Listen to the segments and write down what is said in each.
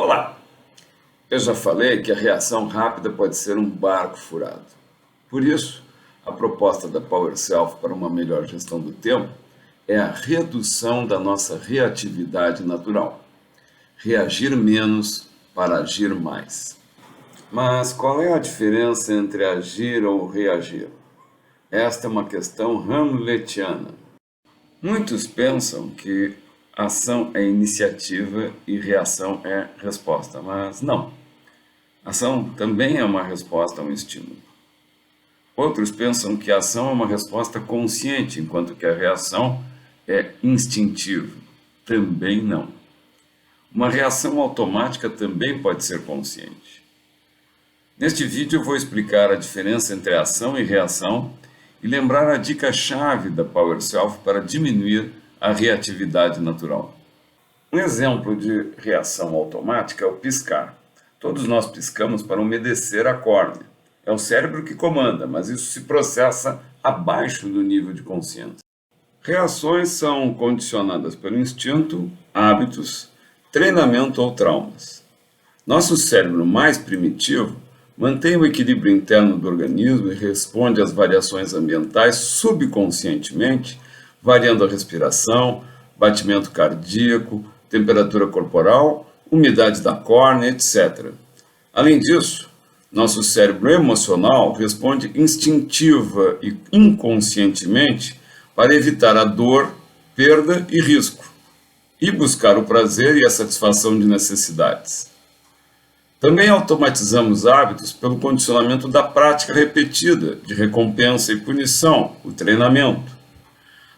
Olá! Eu já falei que a reação rápida pode ser um barco furado. Por isso, a proposta da PowerSelf para uma melhor gestão do tempo é a redução da nossa reatividade natural. Reagir menos para agir mais. Mas qual é a diferença entre agir ou reagir? Esta é uma questão hamletiana. Muitos pensam que ação é iniciativa e reação é resposta, mas não. Ação também é uma resposta a um estímulo. Outros pensam que a ação é uma resposta consciente, enquanto que a reação é instintiva. Também não. Uma reação automática também pode ser consciente. Neste vídeo eu vou explicar a diferença entre ação e reação e lembrar a dica-chave da PowerSelf para diminuir a reatividade natural. Um exemplo de reação automática é o piscar. Todos nós piscamos para umedecer a córnea. É o cérebro que comanda, mas isso se processa abaixo do nível de consciência. Reações são condicionadas pelo instinto, hábitos, treinamento ou traumas. Nosso cérebro mais primitivo mantém o equilíbrio interno do organismo e responde às variações ambientais subconscientemente, variando a respiração, batimento cardíaco, temperatura corporal, umidade da córnea, etc. Além disso, nosso cérebro emocional responde instintiva e inconscientemente para evitar a dor, perda e risco, e buscar o prazer e a satisfação de necessidades. Também automatizamos hábitos pelo condicionamento da prática repetida, de recompensa e punição, o treinamento.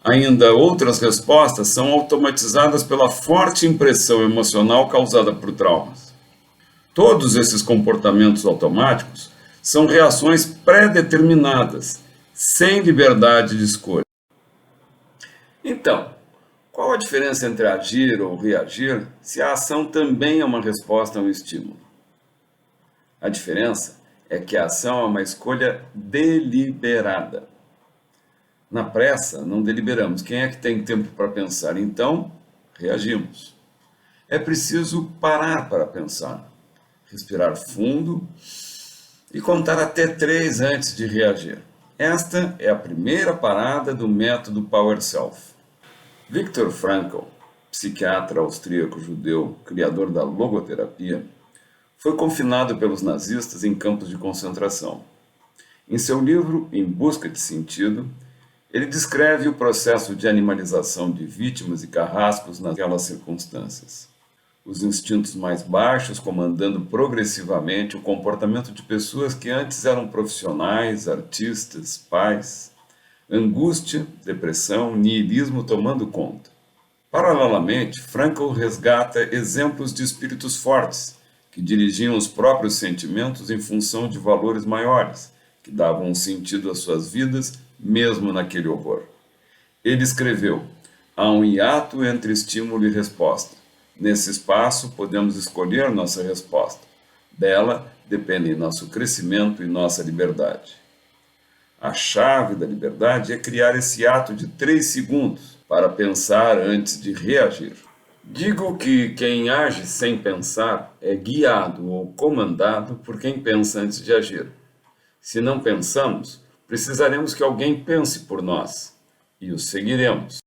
Ainda outras respostas são automatizadas pela forte impressão emocional causada por traumas. Todos esses comportamentos automáticos são reações pré-determinadas, sem liberdade de escolha. Então, qual a diferença entre agir ou reagir se a ação também é uma resposta a um estímulo? A diferença é que a ação é uma escolha deliberada. Na pressa, não deliberamos. Quem é que tem tempo para pensar? Então, reagimos. É preciso parar para pensar, respirar fundo e contar até 3 antes de reagir. Esta é a primeira parada do método PowerSelf. Viktor Frankl, psiquiatra austríaco judeu, criador da logoterapia, foi confinado pelos nazistas em campos de concentração. Em seu livro Em Busca de Sentido, ele descreve o processo de animalização de vítimas e carrascos naquelas circunstâncias. Os instintos mais baixos comandando progressivamente o comportamento de pessoas que antes eram profissionais, artistas, pais. Angústia, depressão, niilismo tomando conta. Paralelamente, Frankl resgata exemplos de espíritos fortes, que dirigiam os próprios sentimentos em função de valores maiores, que davam um sentido às suas vidas, mesmo naquele horror. Ele escreveu: há um hiato entre estímulo e resposta. Nesse espaço, podemos escolher nossa resposta. Dela dependem nosso crescimento e nossa liberdade. A chave da liberdade é criar esse ato de 3 segundos para pensar antes de reagir. Digo que quem age sem pensar é guiado ou comandado por quem pensa antes de agir. Se não pensamos, precisaremos que alguém pense por nós e o seguiremos.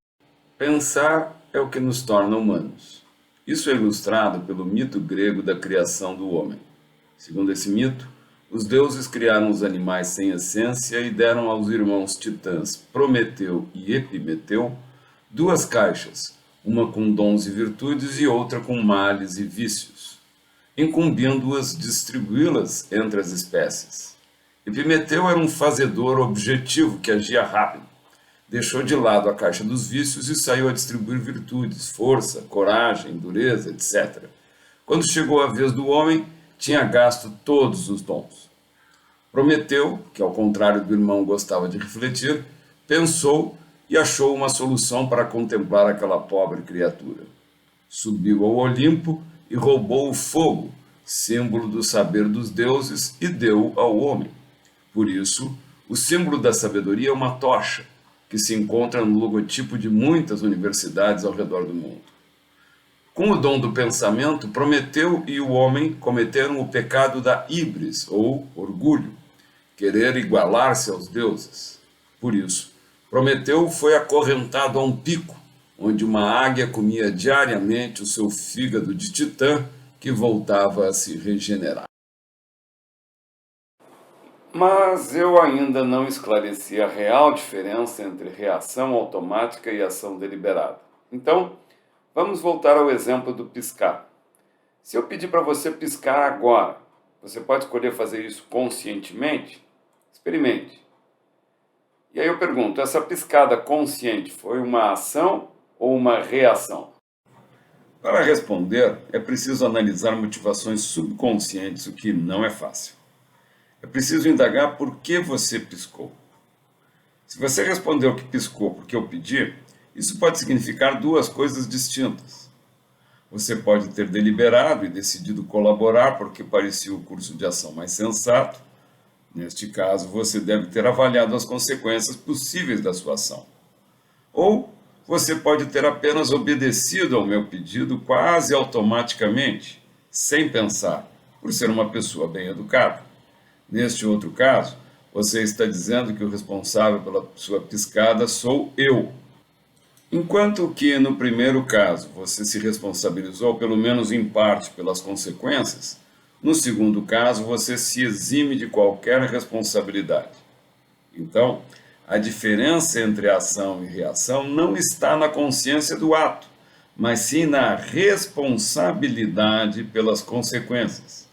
Pensar é o que nos torna humanos. Isso é ilustrado pelo mito grego da criação do homem. Segundo esse mito, os deuses criaram os animais sem essência e deram aos irmãos titãs Prometeu e Epimeteu 2 caixas, uma com dons e virtudes e outra com males e vícios, incumbindo-as distribuí-las entre as espécies. Epimeteu era um fazedor objetivo que agia rápido. Deixou de lado a caixa dos vícios e saiu a distribuir virtudes, força, coragem, dureza, etc. Quando chegou a vez do homem, tinha gasto todos os dons. Prometeu, que ao contrário do irmão gostava de refletir, pensou e achou uma solução para contemplar aquela pobre criatura. Subiu ao Olimpo e roubou o fogo, símbolo do saber dos deuses, e deu ao homem. Por isso, o símbolo da sabedoria é uma tocha, que se encontra no logotipo de muitas universidades ao redor do mundo. Com o dom do pensamento, Prometeu e o homem cometeram o pecado da híbris, ou orgulho, querer igualar-se aos deuses. Por isso, Prometeu foi acorrentado a um pico, onde uma águia comia diariamente o seu fígado de titã, que voltava a se regenerar. Mas eu ainda não esclareci a real diferença entre reação automática e ação deliberada. Então, vamos voltar ao exemplo do piscar. Se eu pedir para você piscar agora, você pode escolher fazer isso conscientemente? Experimente. E aí eu pergunto, essa piscada consciente foi uma ação ou uma reação? Para responder, é preciso analisar motivações subconscientes, o que não é fácil. É preciso indagar por que você piscou. Se você respondeu que piscou porque eu pedi, isso pode significar duas coisas distintas. Você pode ter deliberado e decidido colaborar porque parecia o curso de ação mais sensato. Neste caso, você deve ter avaliado as consequências possíveis da sua ação. Ou você pode ter apenas obedecido ao meu pedido quase automaticamente, sem pensar, por ser uma pessoa bem educada. Neste outro caso, você está dizendo que o responsável pela sua piscada sou eu. Enquanto que, no primeiro caso, você se responsabilizou, pelo menos em parte, pelas consequências, no segundo caso, você se exime de qualquer responsabilidade. Então, a diferença entre ação e reação não está na consciência do ato, mas sim na responsabilidade pelas consequências.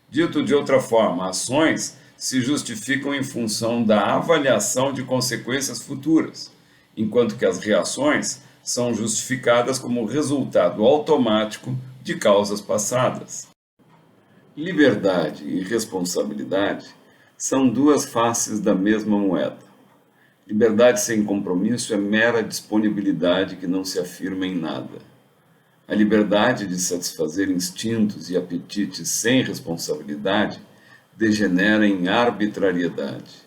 Dito de outra forma, ações se justificam em função da avaliação de consequências futuras, enquanto que as reações são justificadas como resultado automático de causas passadas. Liberdade e responsabilidade são duas faces da mesma moeda. Liberdade sem compromisso é mera disponibilidade que não se afirma em nada. A liberdade de satisfazer instintos e apetites sem responsabilidade degenera em arbitrariedade.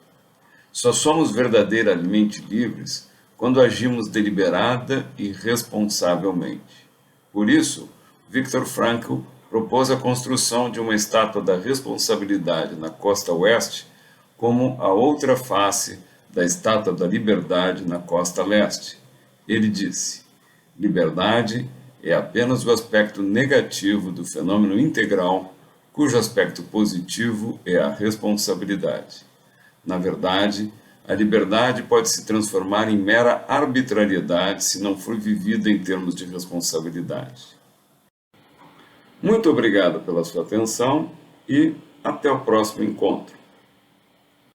Só somos verdadeiramente livres quando agimos deliberada e responsavelmente. Por isso, Viktor Frankl propôs a construção de uma estátua da responsabilidade na costa oeste como a outra face da estátua da liberdade na costa leste. Ele disse: liberdade é apenas o aspecto negativo do fenômeno integral, cujo aspecto positivo é a responsabilidade. Na verdade, a liberdade pode se transformar em mera arbitrariedade se não for vivida em termos de responsabilidade. Muito obrigado pela sua atenção e até o próximo encontro.